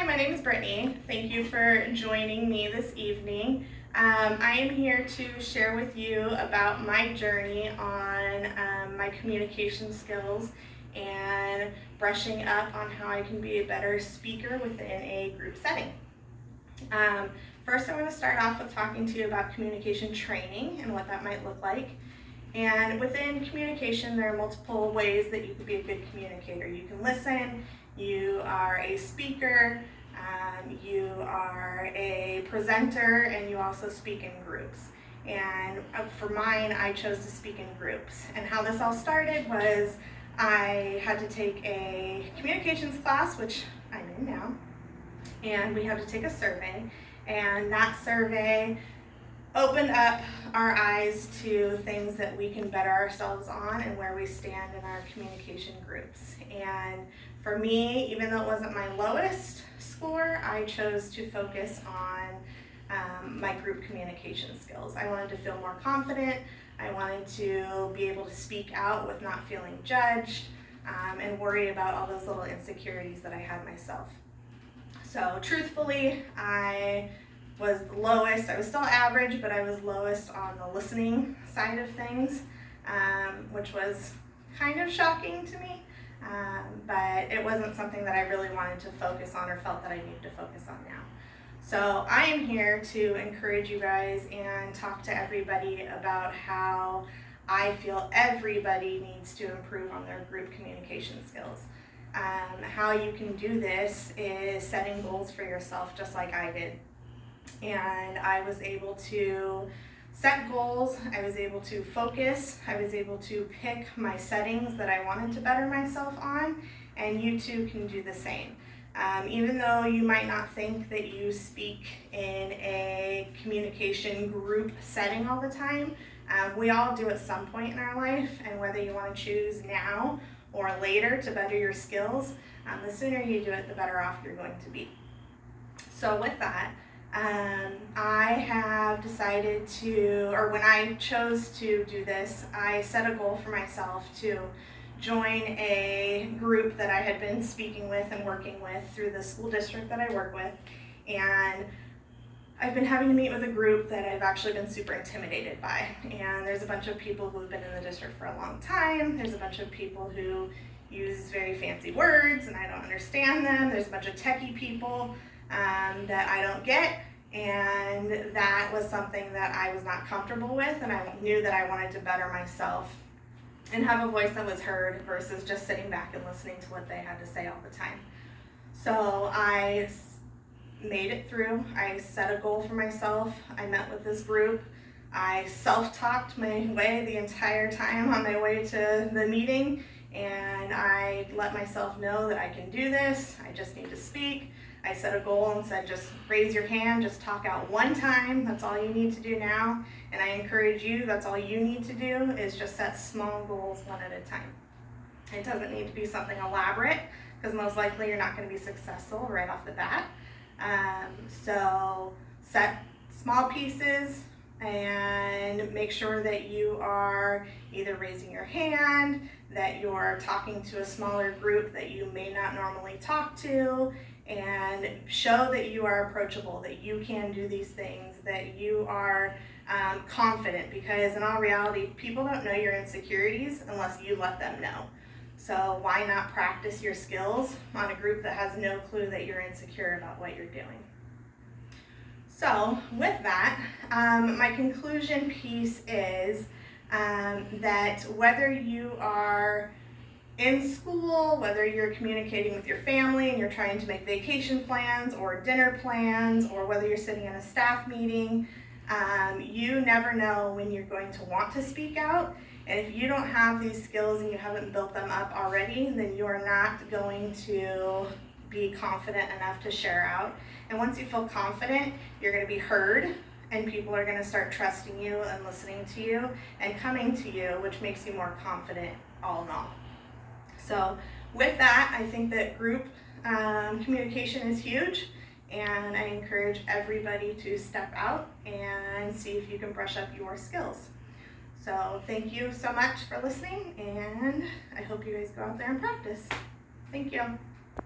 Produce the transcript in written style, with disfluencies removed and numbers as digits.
my name is Brittany. Thank you for joining me this evening. I am here to share with you about my journey on my communication skills and brushing up on how I can be a better speaker within a group setting. First, I'm going to start off with talking to you about communication training and what that might look like. And within communication, there are multiple ways that you can be a good communicator. You can listen, you are a speaker, you are a presenter, and you also speak in groups. And for mine, I chose to speak in groups. And how this all started was I had to take a communications class, which I'm in now, and we had to take a survey. And that survey opened up our eyes to things that we can better ourselves on and where we stand in our communication groups. And for me, even though it wasn't my lowest score, I chose to focus on my group communication skills. I wanted to feel more confident. I wanted to be able to speak out with not feeling judged and worry about all those little insecurities that I had myself. So truthfully, I was the lowest. I was still average, but I was lowest on the listening side of things, which was kind of shocking to me, but it wasn't something that I really wanted to focus on or felt that I needed to focus on now. So I am here to encourage you guys and talk to everybody about how I feel everybody needs to improve on their group communication skills. How you can do this is setting goals for yourself, just like I did. And I was able to set goals, I was able to focus, I was able to pick my settings that I wanted to better myself on, and you too can do the same. Even though you might not think that you speak in a communication group setting all the time, we all do at some point in our life, and whether you want to choose now or later to better your skills, the sooner you do it, the better off you're going to be. So with that, I have decided to, or when I chose to do this, I set a goal for myself to join a group that I had been speaking with and working with through the school district that I work with. And I've been having to meet with a group that I've actually been super intimidated by. And there's a bunch of people who have been in the district for a long time. There's a bunch of people who use very fancy words and I don't understand them. There's a bunch of techie people that I don't get, and that was something that I was not comfortable with, and I knew that I wanted to better myself and have a voice that was heard versus just sitting back and listening to what they had to say all the time. So I made it through. I set a goal for myself. I met with this group. I self-talked my way the entire time on my way to the meeting, and I let myself know that I can do this. I just need to speak. I set a goal and said, just raise your hand, just talk out one time. That's all you need to do now. And I encourage you, that's all you need to do is just set small goals one at a time. It doesn't need to be something elaborate because most likely you're not going to be successful right off the bat. So set small pieces and make sure that you are either raising your hand, that you're talking to a smaller group that you may not normally talk to, and show that you are approachable, that you can do these things, that you are confident, because in all reality, people don't know your insecurities unless you let them know. So why not practice your skills on a group that has no clue that you're insecure about what you're doing? So with that, my conclusion piece is that whether you are in school, whether you're communicating with your family and you're trying to make vacation plans or dinner plans, or whether you're sitting in a staff meeting, you never know when you're going to want to speak out. And if you don't have these skills and you haven't built them up already, then you are not going to be confident enough to share out. And once you feel confident, you're going to be heard, and people are going to start trusting you and listening to you and coming to you, which makes you more confident all in all. So with that, I think that group communication is huge, and I encourage everybody to step out and see if you can brush up your skills. So thank you so much for listening, and I hope you guys go out there and practice. Thank you.